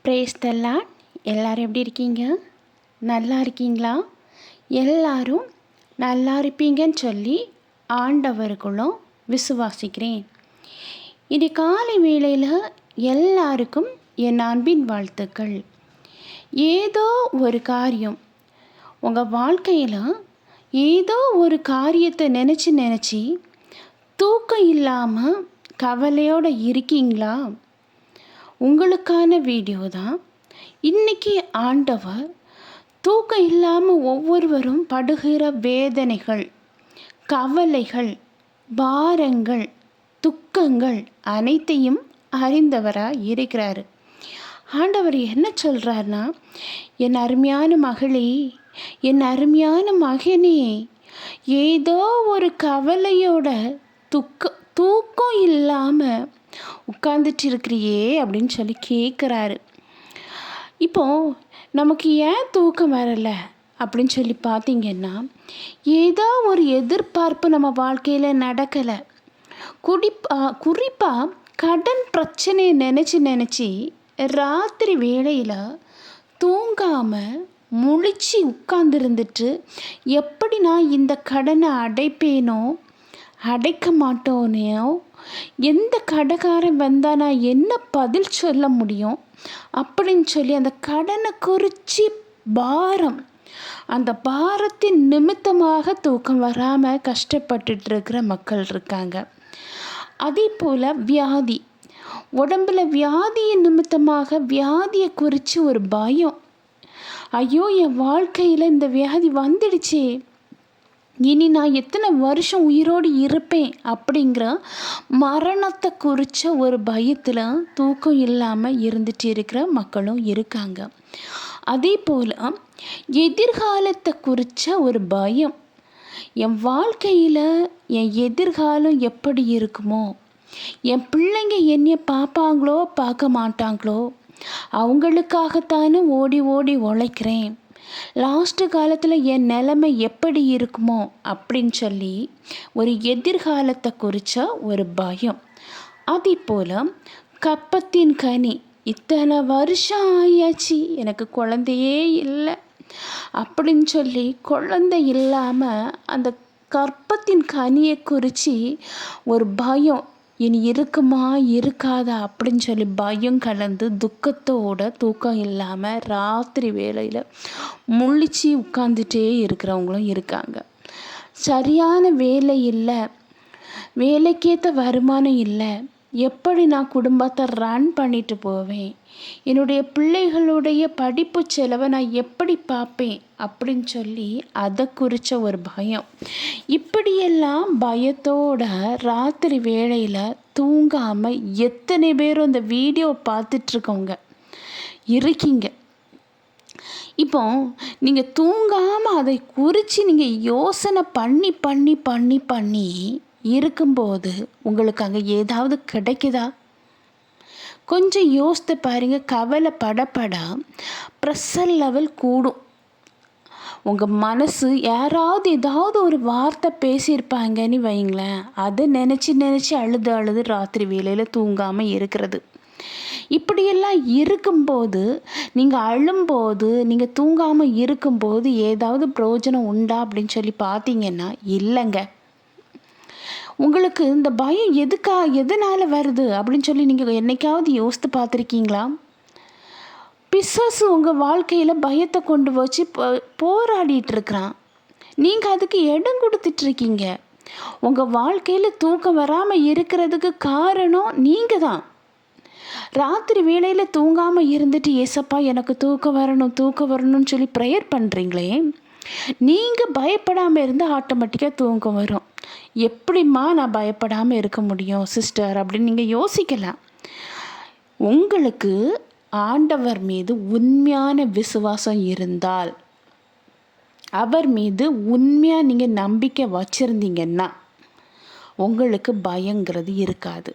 Praise the Lord. எல்லோரும் எப்படி இருக்கீங்க? நல்லா இருக்கீங்களா? எல்லாரும் நல்லா இருப்பீங்கன்னு சொல்லி ஆண்டவருக்குள்ளும் விசுவாசிக்கிறேன். இது காலை வேளையில் எல்லாருக்கும் என் அன்பின் வாழ்த்துக்கள். ஏதோ ஒரு காரியம் உங்கள் வாழ்க்கையில் ஏதோ ஒரு காரியத்தை நினச்சி தூக்கம் இல்லாமல் கவலையோடு இருக்கீங்களா? உங்களுக்கான வீடியோ தான். இன்றைக்கி ஆண்டவர் தூக்கம் இல்லாமல் ஒவ்வொருவரும் படுகிற வேதனைகள், கவலைகள், பாரங்கள், துக்கங்கள் அனைத்தையும் அறிந்தவராக இருக்கிறார். ஆண்டவர் என்ன சொல்கிறார்னா, என் அருமையான மகளே, என் அருமையான மகனே, ஏதோ ஒரு கவலையோட தூக்கம் இல்லாமல் உட்கார்ந்துட்டு இருக்கிறியே அப்படின்னு சொல்லி கேட்குறாரு. இப்போது நமக்கு ஏன் தூக்கம் வரலை அப்படின்னு சொல்லி பார்த்தீங்கன்னா, ஏதோ ஒரு எதிர்பார்ப்பு நம்ம வாழ்க்கையில் நடக்கலை. குறிப்பாக கடன் பிரச்சனையை நினச்சி ராத்திரி வேளையில் தூங்காமல் முழிச்சு உட்கார்ந்துருந்துட்டு, எப்படி நான் இந்த கடனை அடைப்பேனோ அடைக்க மாட்டோனோ, எந்த கடைக்காரன் வந்தால் நான் என்ன பதில் சொல்ல முடியும் அப்படின்னு சொல்லி அந்த கடனை குறித்து பாரம், அந்த பாரத்தின் நிமித்தமாக தூக்கம் வராமல் கஷ்டப்பட்டுட்டு இருக்கிற மக்கள் இருக்காங்க. அதே போல் வியாதி, உடம்பில் வியாதியின் நிமித்தமாக வியாதியை குறித்து ஒரு பயம். ஐயோ, என் வாழ்க்கையில் இந்த வியாதி வந்துடுச்சே, இனி நான் எத்தனை வருஷம் உயிரோடு இருப்பேன் அப்படிங்கிற மரணத்தை குறித்த ஒரு பயத்தில் தூக்கம் இல்லாமல் இருந்துட்டு இருக்கிற மக்களும் இருக்காங்க. அதே போல் எதிர்காலத்தை குறித்த ஒரு பயம். என் வாழ்க்கையில் என் எதிர்காலம் எப்படி இருக்குமோ, என் பிள்ளைங்க என்னை பார்ப்பாங்களோ பார்க்க மாட்டாங்களோ, அவங்களுக்காகத்தானே ஓடி உழைக்கிறேன், லாஸ்ட்டு காலத்தில் என் நிலைமை எப்படி இருக்குமோ அப்படின்னு சொல்லி ஒரு எதிர்காலத்தை குறித்த ஒரு பயம். அதே போல் கற்பத்தின் கனி, இத்தனை வருஷம் ஆயாச்சு எனக்கு குழந்தையே இல்லை அப்படின்னு சொல்லி குழந்தை இல்லாமல் அந்த கற்பத்தின் கனியை குறித்து ஒரு பயம், இனி இருக்குமா இருக்காதா அப்படின்னு சொல்லி பயம் கலந்து துக்கத்தோட தூக்கம் இல்லாமல் ராத்திரி வேளையில் முழிச்சு உட்காந்துட்டே இருக்கிறவங்களும் இருக்காங்க. சரியான வேலை இல்லை, வேலைக்கேற்ற வருமானம் இல்லை, எப்படி நான் குடும்பத்தை ரன் பண்ணிட்டு போவேன், என்னுடைய பிள்ளைகளுடைய படிப்பு செலவை நான் எப்படி பார்ப்பேன் அப்படின்னு சொல்லி அதை குறித்த ஒரு பயம். இப்படியெல்லாம் பயத்தோட ராத்திரி வேளையில் தூங்காமல் எத்தனை பேரும் இந்த வீடியோ பார்த்துட்ருக்கவங்க இருக்கீங்க. இப்போ நீங்கள் தூங்காமல் அதை குறித்து நீங்கள் யோசனை பண்ணி இருக்கும்போது உங்களுக்கு அங்கே ஏதாவது கிடைக்குதா? கொஞ்சம் யோசித்து பாருங்க. கவலைப்பட ப்ரெஷர் லெவல் கூடும். உங்கள் மனசு யாராவது ஏதாவது ஒரு வார்த்தை பேசியிருப்பாங்கன்னு வைங்களேன், அதை நினச்சி அழுது ராத்திரி வேளையில் தூங்காமல் இருக்கிறது. இப்படியெல்லாம் இருக்கும்போது, நீங்கள் அழும்போது, நீங்கள் தூங்காமல் இருக்கும்போது ஏதாவது பிரயோஜனம் உண்டா அப்படின்னு சொல்லி பார்த்தீங்கன்னா இல்லைங்க. உங்களுக்கு இந்த பயம் எதனால் வருது அப்படின்னு சொல்லி நீங்கள் என்னைக்காவது யோசித்து பார்த்துருக்கீங்களா? பிசாசு உங்கள் வாழ்க்கையில் பயத்தை கொண்டு வச்சு போராடிட்டு இருக்கிறான். நீங்கள் அதுக்கு இடம் கொடுத்துட்ருக்கீங்க. உங்கள் வாழ்க்கையில் தூக்கம் வராமல் இருக்கிறதுக்கு காரணம் நீங்கள் தான். ராத்திரி வேளையில் தூங்காமல் இருந்துட்டு, ஏசப்பா எனக்கு தூக்கம் வரணும்னு சொல்லி ப்ரேயர் பண்ணுறீங்களே, நீங்கள் பயப்படாமல் இருந்தால் ஆட்டோமேட்டிக்காக தூக்கம் வரும். எப்படிம்மா நான் பயப்படாமல் இருக்க முடியும் சிஸ்டர் அப்படின்னு நீங்கள் யோசிக்கலாம். உங்களுக்கு ஆண்டவர் மீது உண்மையான விசுவாசம் இருந்தால், அவர் மீது உண்மையாக நீங்கள் நம்பிக்கை வச்சுருந்தீங்கன்னா உங்களுக்கு பயங்கிறது இருக்காது.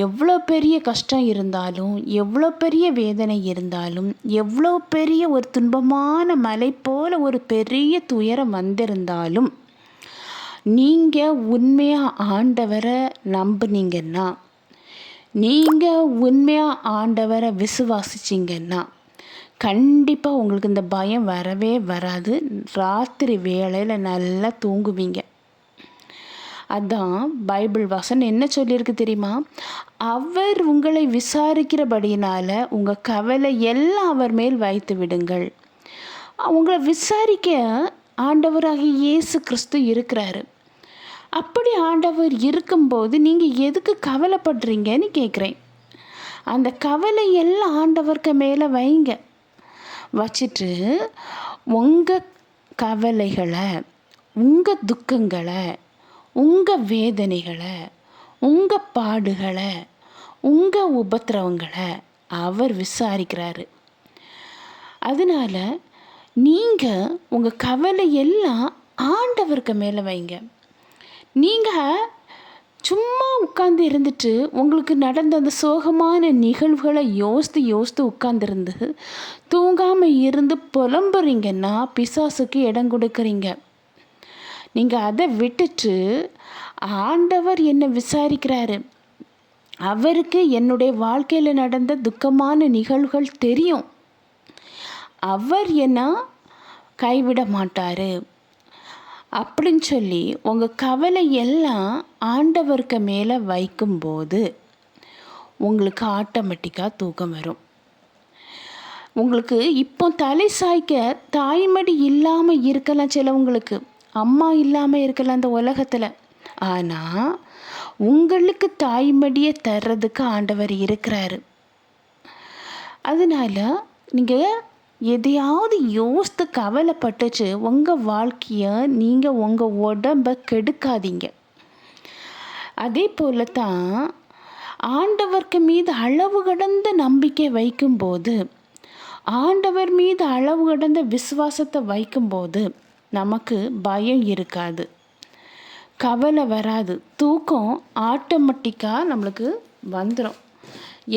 எவ்வளோ பெரிய கஷ்டம் இருந்தாலும், எவ்வளோ பெரிய வேதனை இருந்தாலும், எவ்வளோ பெரிய ஒரு துன்பமான மலை போல் ஒரு பெரிய துயரம் வந்திருந்தாலும், நீங்கள் உண்மையாக ஆண்டவரை நம்புனீங்கன்னா நீங்கள் உண்மையாக ஆண்டவரை விசுவாசிச்சிங்கன்னா கண்டிப்பாக உங்களுக்கு இந்த பயம் வரவே வராது. ராத்திரி வேளையில் நல்லா தூங்குவீங்க. அதான் பைபிள் வசனம் என்ன சொல்லியிருக்கு தெரியுமா? அவர் உங்களை விசாரிக்கிறபடியினால உங்கள் கவலை எல்லாம் அவர் மேல் வைத்து விடுங்கள். உங்களை விசாரிக்க ஆண்டவராகிய இயேசு கிறிஸ்து இருக்கிறாரு. அப்படி ஆண்டவர் இருக்கும்போது நீங்கள் எதுக்கு கவலைப்படுறீங்கன்னு கேட்குறேன். அந்த கவலை எல்லாம் ஆண்டவருக்கு மேலே வைங்க. வச்சுட்டு உங்கள் கவலைகளை, உங்கள் துக்கங்களை, உங்கள் வேதனைகளை, உங்கள் பாடுகளை, உங்கள் உபத்திரவங்களை அவர் விசாரிக்கிறாரு. அதனால் நீங்கள் உங்கள் கவலை எல்லாம் ஆண்டவருக்கு மேலே வைங்க. நீங்கள் சும்மா உட்கார்ந்து இருந்துட்டு உங்களுக்கு நடந்த அந்த சோகமான நிகழ்வுகளை யோசித்து உட்கார்ந்துருந்து தூங்காமல் இருந்து புலம்புறீங்கன்னா பிசாசுக்கு இடம் கொடுக்குறீங்க. நீங்கள் அதை விட்டுட்டு ஆண்டவர் என்னை விசாரிக்கிறாரு, அவருக்கு என்னுடைய வாழ்க்கையில் நடந்த துக்கமான நிகழ்வுகள் தெரியும், அவர் என்ன கைவிட மாட்டார் அப்படின்னு சொல்லி உங்கள் கவலை எல்லாம் ஆண்டவருக்கு மேலே வைக்கும்போது உங்களுக்கு ஆட்டோமேட்டிக்காக தூக்கம் வரும். உங்களுக்கு இப்போ தலை சாய்க்க தாய்மடி இல்லாமல் இருக்கலாம், சிலவங்களுக்கு அம்மா இல்லாமல் இருக்கலாம் இந்த உலகத்தில். ஆனால் உங்களுக்கு தாய்மடியை தர்றதுக்கு ஆண்டவர் இருக்கிறாரு. அதனால் நீங்கள் எதையாவது யோசித்து கவலைப்பட்டுச்சு உங்கள் வாழ்க்கையை நீங்கள் உங்கள் உடம்பை கெடுக்காதீங்க. அதே போல தான் ஆண்டவருக்கு மீது அளவு கடந்த நம்பிக்கை வைக்கும்போது, ஆண்டவர் மீது அளவு கடந்த விசுவாசத்தை வைக்கும்போது நமக்கு பயம் இருக்காது, கவலை வராது, தூக்கம் ஆட்டோமேட்டிக்காக நம்மளுக்கு வந்துடும்.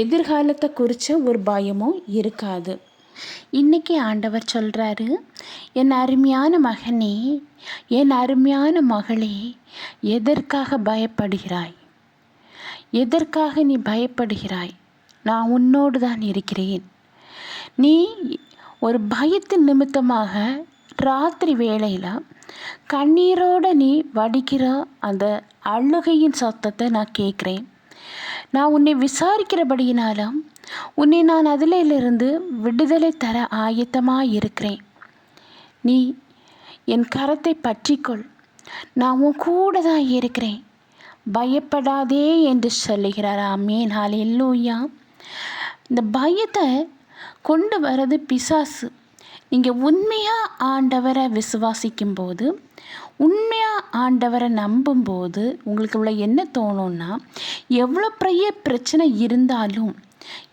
எதிர்காலத்தை குறித்த ஒரு பயமும் இருக்காது. இன்றைக்கி ஆண்டவர் சொல்கிறாரு, என் அருமையான மகனே, என் அருமையான மகளே, எதற்காக பயப்படுகிறாய்? எதற்காக நீ பயப்படுகிறாய்? நான் உன்னோடு தான் இருக்கிறேன். நீ ஒரு பயத்தின் நிமித்தமாக ராத்திரி வேளையில் கண்ணீரோடு நீ வடிக்கிற அந்த அழுகையின் சத்தத்தை நான் கேட்குறேன். நான் உன்னை விசாரிக்கிறபடியினாலும் உன்னை நான் அதிலிருந்து விடுதலை தர ஆயத்தமாக இருக்கிறேன். நீ என் கரத்தை பற்றிக்கொள், நான் உன் கூட தான் இருக்கிறேன், பயப்படாதே என்று சொல்லுகிறார். ஆமேன், ஹல்லேலூயா. இந்த பயத்தை கொண்டு வர்றது பிசாசு. நீங்கள் உண்மையாக ஆண்டவரை விசுவாசிக்கும்போது, உண்மையாக ஆண்டவரை நம்பும்போது உங்களுக்கு உள்ள என்ன தோணும்னா, எவ்வளோ பெரிய பிரச்சனை இருந்தாலும்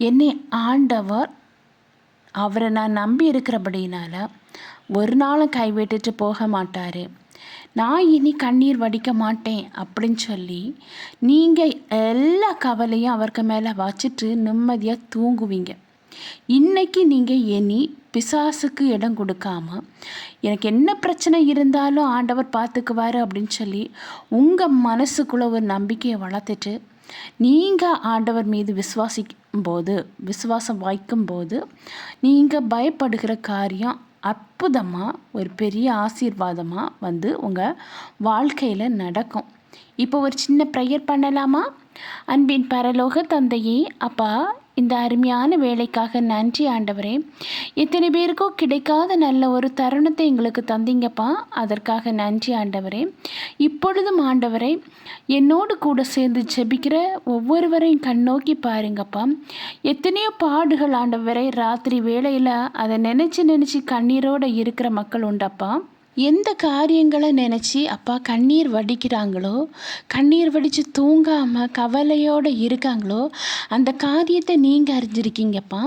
என்னை ஆண்டவர், அவரை நான் நம்பி இருக்கிறபடினால ஒரு நாளும் கைவிட்டுட்டு போக மாட்டார், நான் இனி கண்ணீர் வடிக்க மாட்டேன் அப்படின்னு சொல்லி நீங்கள் எல்லா கவலையும் அவருக்கு மேலே வச்சுட்டு நிம்மதியாக தூங்குவீங்க. இன்றைக்கி நீங்கள் இனி பிசாசுக்கு இடம் கொடுக்காம, எனக்கு என்ன பிரச்சனை இருந்தாலும் ஆண்டவர் பார்த்துக்குவார் அப்படின்னு சொல்லி உங்கள் மனசுக்குள்ளே ஒரு நம்பிக்கையை வளர்த்துட்டு நீங்கள் ஆண்டவர் மீது விசுவாசம் வைக்கும்போது நீங்கள் பயப்படுகிற காரியம் அற்புதமாக ஒரு பெரிய ஆசீர்வாதமாக வந்து உங்கள் வாழ்க்கையில் நடக்கும். இப்போ ஒரு சின்ன ப்ரேயர் பண்ணலாமா? அன்பின் பரலோக தந்தையே, அப்பா, இந்த அருமையான வேலைக்காக நன்றி ஆண்டவரே. எத்தனை பேருக்கோ கிடைக்காத நல்ல ஒரு தருணத்தை எங்களுக்கு தந்தீங்கப்பா, அதற்காக நன்றி ஆண்டவரே. இப்பொழுதும் ஆண்டவரே, என்னோடு கூட சேர்ந்து ஜெபிக்கிற ஒவ்வொருவரையும் கண்ணோக்கி பாருங்கப்பா. எத்தனையோ பாடுகள் ஆண்டவரே, ராத்திரி வேளையில் அதை நினச்சி கண்ணீரோடு இருக்கிற மக்கள் உண்டப்பா. எந்த காரியங்களை நினச்சி அப்பா கண்ணீர் வடிக்கிறாங்களோ, கண்ணீர் வடித்து தூங்காமல் கவலையோடு இருக்காங்களோ, அந்த காரியத்தை நீங்கள் அறிஞ்சிருக்கீங்கப்பா.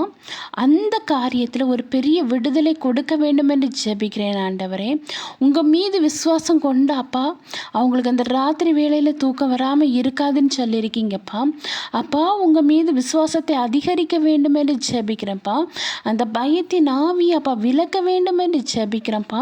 அந்த காரியத்தில் ஒரு பெரிய விடுதலை கொடுக்க வேண்டும் என்று ஜெபிக்கிறேன் ஆண்டவரே. உங்கள் மீது விசுவாசம் கொண்டு அப்பா, அவங்களுக்கு அந்த ராத்திரி வேளையில் தூக்கம் வராமல் இருக்காதுன்னு சொல்லியிருக்கீங்கப்பா. அப்பா, உங்கள் மீது விசுவாசத்தை அதிகரிக்க வேண்டும் என்று ஜெபிக்கிறேன்ப்பா. அந்த பயத்தின் ஆவி அப்பா விலக்க வேண்டும் என்று ஜெபிக்கிறேன்ப்பா.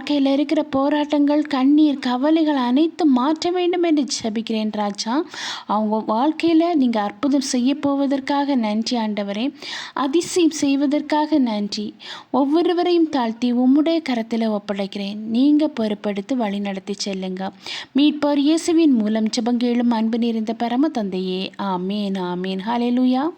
வாழ்க்கையில் இருக்கிற போராட்டங்கள், கண்ணீர், கவலைகள் அனைத்தும் மாற்ற வேண்டும் என்று ஜெபிக்கிறேன் ராஜா. அவங்க வாழ்க்கையில் நீங்கள் அற்புதம் செய்ய போவதற்காக நன்றி ஆண்டவரே. அதிசயம் செய்வதற்காக நன்றி. ஒவ்வொருவரையும் தாழ்த்தி உம்முடைய கரத்தில் ஒப்படைக்கிறேன். நீங்கள் பொறுப்படுத்தி வழி நடத்தி செல்லுங்க. மீட்பர் இயேசுவின் மூலம் ஜெபங்கேளும் அன்பு நிறைந்த பரம தந்தையே. ஆமேன் ஆமேன். ஹல்லேலூயா.